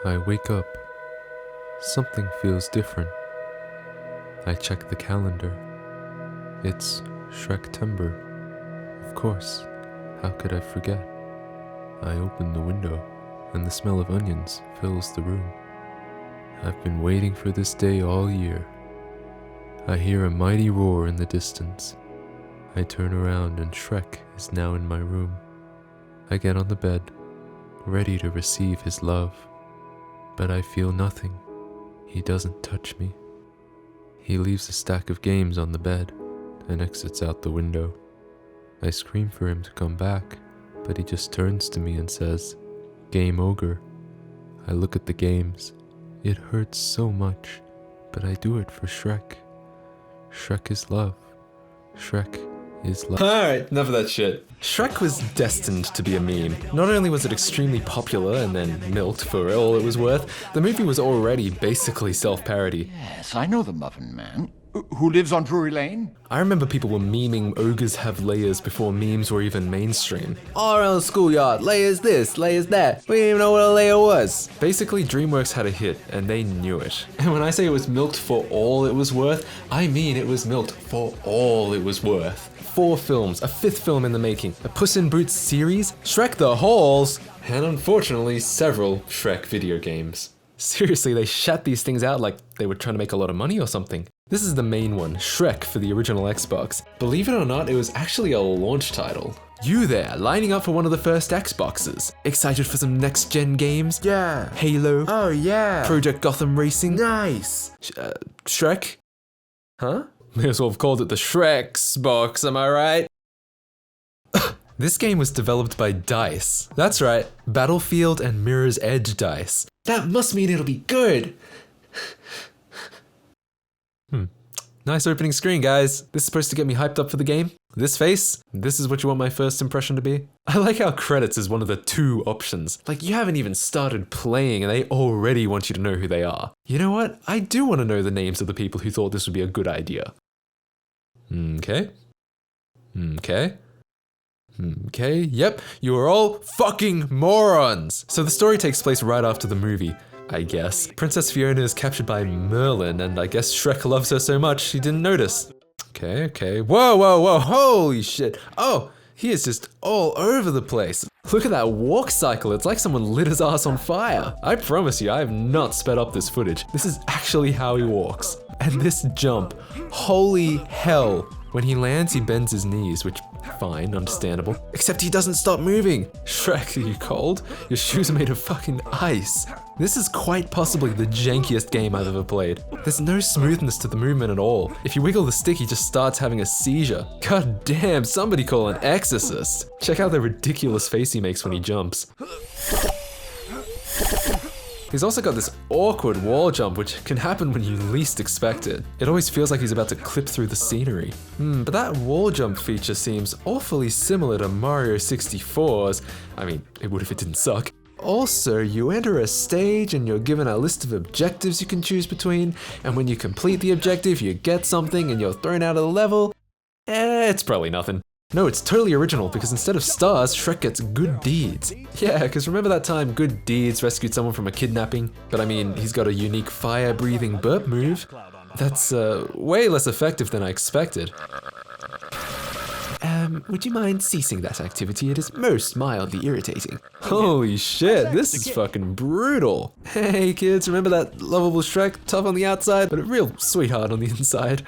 I wake up. Something feels different. I check the calendar. It's Shrektember. Of course, how could I forget? I open the window, and the smell of onions fills the room. I've been waiting for this day all year. I hear a mighty roar in the distance. I turn around and Shrek is now in my room. I get on the bed, ready to receive his love. But I feel nothing. He doesn't touch me. He leaves a stack of games on the bed and exits out the window. I scream for him to come back, but he just turns to me and says, "Game ogre." I look at the games. It hurts so much, but I do it for Shrek. Shrek is love. Shrek is love. Alright, enough of that shit. Shrek was destined to be a meme. Not only was it extremely popular and then milked for all it was worth, the movie was already basically self-parody. Yes, I know the Muffin Man. Who lives on Drury Lane? I remember people were memeing ogres have layers before memes were even mainstream. All around the schoolyard, layers this, layers that. We didn't even know what a layer was. Basically, DreamWorks had a hit, and they knew it. And when I say it was milked for all it was worth, I mean it was milked for all it was worth. 4 films, a 5th film in the making, a Puss in Boots series, Shrek the Halls, and unfortunately several Shrek video games. Seriously, they shat these things out like they were trying to make a lot of money or something. This is the main one, Shrek for the original Xbox. Believe it or not, it was actually a launch title. You there, lining up for one of the first Xboxes. Excited for some next-gen games? Yeah. Halo? Oh yeah. Project Gotham Racing? Nice. Shrek? Huh? May as well have called it the Shrek's box, am I right? This game was developed by DICE. That's right, Battlefield and Mirror's Edge DICE. That must mean it'll be good! Nice opening screen, guys. This is supposed to get me hyped up for the game. This face, this is what you want my first impression to be. I like how credits is one of the 2 options. Like, you haven't even started playing and they already want you to know who they are. You know what? I do want to know the names of the people who thought this would be a good idea. Okay. Yep, you are all fucking morons! So the story takes place right after the movie, I guess. Princess Fiona is captured by Merlin, and I guess Shrek loves her so much she didn't notice. Okay. Whoa, holy shit. Oh, he is just all over the place. Look at that walk cycle, it's like someone lit his ass on fire. I promise you, I have not sped up this footage. This is actually how he walks. And this jump, holy hell. When he lands, he bends his knees, which, fine, understandable. Except he doesn't stop moving. Shrek, are you cold? Your shoes are made of fucking ice. This is quite possibly the jankiest game I've ever played. There's no smoothness to the movement at all. If you wiggle the stick, he just starts having a seizure. God damn, somebody call an exorcist. Check out the ridiculous face he makes when he jumps. He's also got this awkward wall jump, which can happen when you least expect it. It always feels like he's about to clip through the scenery. But that wall jump feature seems awfully similar to Mario 64's. I mean, it would if it didn't suck. Also, you enter a stage and you're given a list of objectives you can choose between, and when you complete the objective, you get something and you're thrown out of the level. It's probably nothing. No, it's totally original because instead of stars, Shrek gets good deeds. Yeah, because remember that time Good Deeds rescued someone from a kidnapping? But I mean, he's got a unique fire-breathing burp move. That's way less effective than I expected. Would you mind ceasing that activity? It is most mildly irritating. Holy shit, this is fucking brutal. Hey kids, remember that lovable Shrek? Tough on the outside, but a real sweetheart on the inside.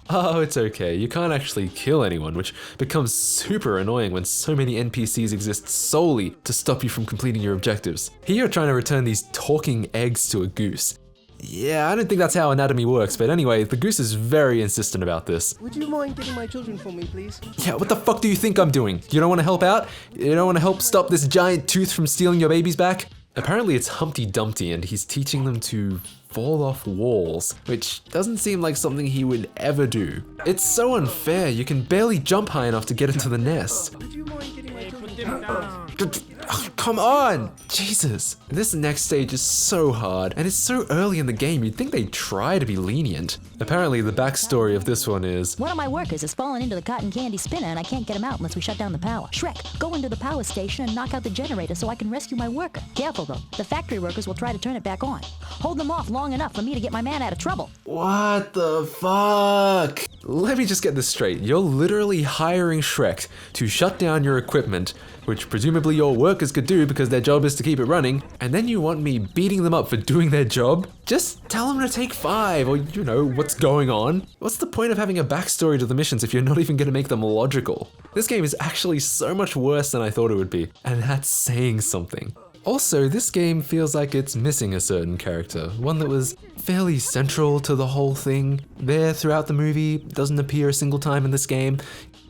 Oh, it's okay, you can't actually kill anyone, which becomes super annoying when so many NPCs exist solely to stop you from completing your objectives. Here you're trying to return these talking eggs to a goose. Yeah, I don't think that's how anatomy works, but anyway, the goose is very insistent about this. Would you mind getting my children for me, please? Yeah, what the fuck do you think I'm doing? You don't want to help out? You don't want to help stop this giant tooth from stealing your babies back? Apparently it's Humpty Dumpty and he's teaching them to fall off walls, which doesn't seem like something he would ever do. It's so unfair, you can barely jump high enough to get into the nest. Would you mind getting my children for me? Oh, come on! Jesus. This next stage is so hard, and it's so early in the game, you'd think they'd try to be lenient. Apparently, the backstory of this one is... One of my workers has fallen into the cotton candy spinner and I can't get him out unless we shut down the power. Shrek, go into the power station and knock out the generator so I can rescue my worker. Careful though, the factory workers will try to turn it back on. Hold them off long enough for me to get my man out of trouble. What the fuck? Let me just get this straight. You're literally hiring Shrek to shut down your equipment, which presumably your workers could do because their job is to keep it running, and then you want me beating them up for doing their job? Just tell them to take 5, or you know, what's going on? What's the point of having a backstory to the missions if you're not even gonna make them logical? This game is actually so much worse than I thought it would be, and that's saying something. Also, this game feels like it's missing a certain character, one that was fairly central to the whole thing. There throughout the movie, doesn't appear a single time in this game.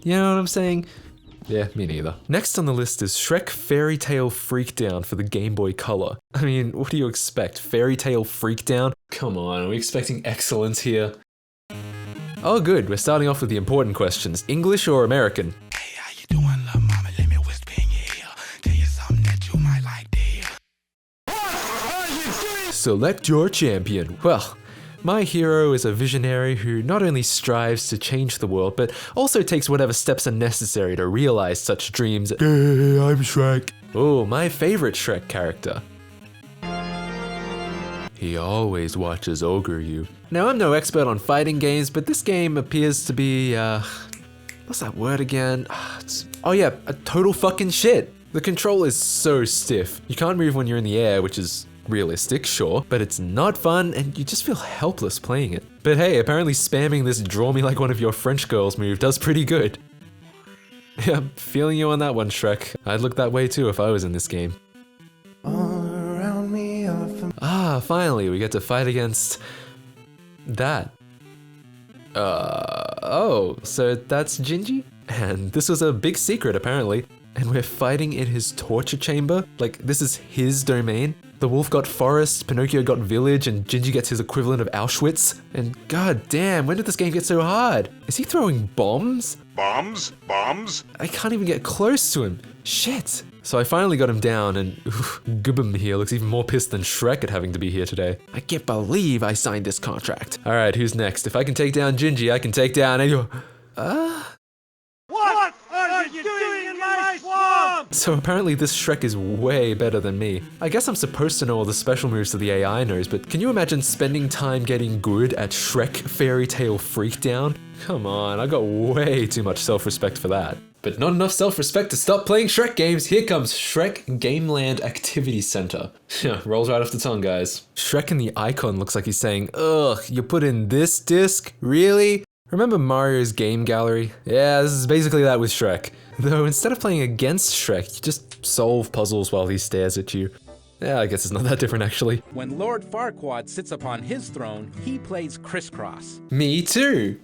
You know what I'm saying? Yeah, me neither. Next on the list is Shrek Fairy Tale Freakdown for the Game Boy Color. I mean, what do you expect? Fairy Tale Freakdown? Come on, are we expecting excellence here? Oh good, we're starting off with the important questions. English or American? Hey, how you doing, love mama? Let me whisper in your ear. Tell you something that you might like to hear. Select your champion. Well, my hero is a visionary who not only strives to change the world, but also takes whatever steps are necessary to realize such dreams. Hey, I'm Shrek. Oh, my favorite Shrek character. He always watches over you. Now, I'm no expert on fighting games, but this game appears to be, what's that word again? Oh yeah, a total fucking shit. The control is so stiff. You can't move when you're in the air, which is realistic, sure, but it's not fun and you just feel helpless playing it. But hey, apparently spamming this draw me like one of your French girls move does pretty good. Yeah, I'm feeling you on that one, Shrek. I'd look that way too if I was in this game. Ah, finally, we get to fight against that. Oh, so that's Gingy? And this was a big secret apparently. And we're fighting in his torture chamber? Like, this is his domain? The wolf got forest, Pinocchio got village, and Gingy gets his equivalent of Auschwitz? And god damn, when did this game get so hard? Is he throwing bombs? Bombs? I can't even get close to him. Shit. So I finally got him down, and Gubbum here looks even more pissed than Shrek at having to be here today. I can't believe I signed this contract. Alright, who's next? If I can take down Gingy, I can take down any... What are you doing in my swamp? So apparently this Shrek is way better than me. I guess I'm supposed to know all the special moves that the AI knows, but can you imagine spending time getting good at Shrek Fairy Tale Freakdown? Come on, I got way too much self-respect for that. But not enough self-respect to stop playing Shrek games. Here comes Shrek Gameland Activity Center. Yeah, rolls right off the tongue, guys. Shrek in the icon looks like he's saying, ugh, you put in this disc? Really? Remember Mario's game gallery? Yeah, this is basically that with Shrek. Though instead of playing against Shrek, you just solve puzzles while he stares at you. Yeah, I guess it's not that different actually. When Lord Farquaad sits upon his throne, he plays crisscross. Me too.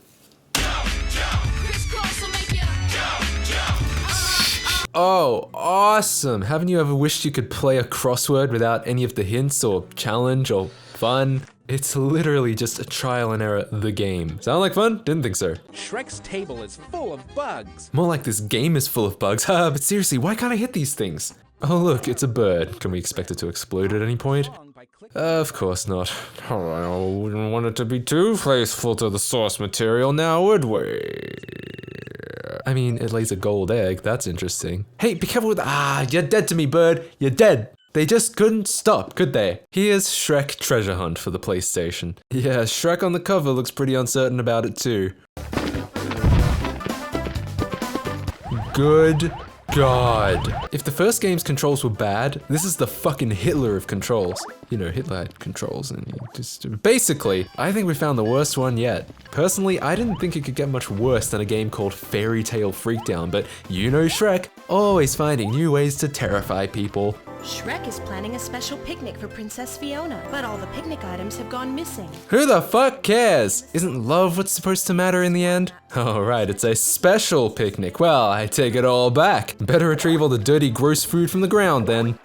Oh, awesome! Haven't you ever wished you could play a crossword without any of the hints or challenge or fun? It's literally just a trial and error, the game. Sound like fun? Didn't think so. Shrek's table is full of bugs. More like this game is full of bugs. Haha, but seriously, why can't I hit these things? Oh look, it's a bird. Can we expect it to explode at any point? Of course not. Oh, we don't want it to be too faithful to the source material now, would we? I mean, it lays a gold egg, that's interesting. Hey, be careful with— you're dead to me, bird. You're dead. They just couldn't stop, could they? Here's Shrek Treasure Hunt for the PlayStation. Yeah, Shrek on the cover looks pretty uncertain about it too. Good God. If the first game's controls were bad, this is the fucking Hitler of controls. You know, Hitler had controls and he just... Basically, I think we found the worst one yet. Personally, I didn't think it could get much worse than a game called Fairy Tale Freakdown, but you know Shrek, always finding new ways to terrify people. Shrek is planning a special picnic for Princess Fiona, but all the picnic items have gone missing. Who the fuck cares? Isn't love what's supposed to matter in the end? Oh right, it's a special picnic. Well, I take it all back. Better retrieve all the dirty, gross food from the ground then.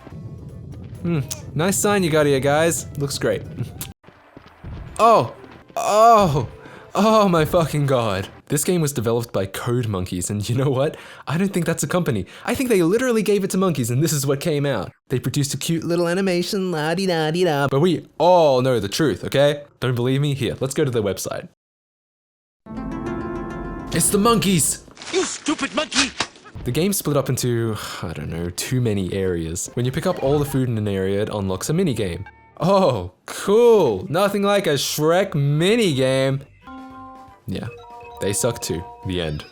Nice sign you got here, guys. Looks great. Oh, Oh my fucking god. This game was developed by Code Monkeys, and you know what? I don't think that's a company. I think they literally gave it to monkeys and this is what came out. They produced a cute little animation, la-di-da-di-da, but we all know the truth, okay? Don't believe me? Here, let's go to their website. It's the monkeys! You stupid monkey! The game split up into, I don't know, too many areas. When you pick up all the food in an area, it unlocks a minigame. Oh, cool! Nothing like a Shrek minigame! Yeah, they suck too. The end.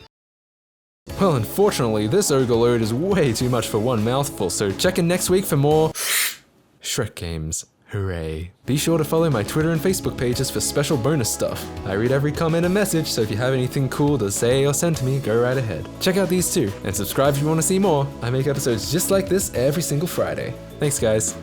Well, unfortunately, this ogre load is way too much for one mouthful, so check in next week for more Shrek games. Hooray. Be sure to follow my Twitter and Facebook pages for special bonus stuff. I read every comment and message, so if you have anything cool to say or send to me, go right ahead. Check out these too, and subscribe if you want to see more. I make episodes just like this every single Friday. Thanks guys.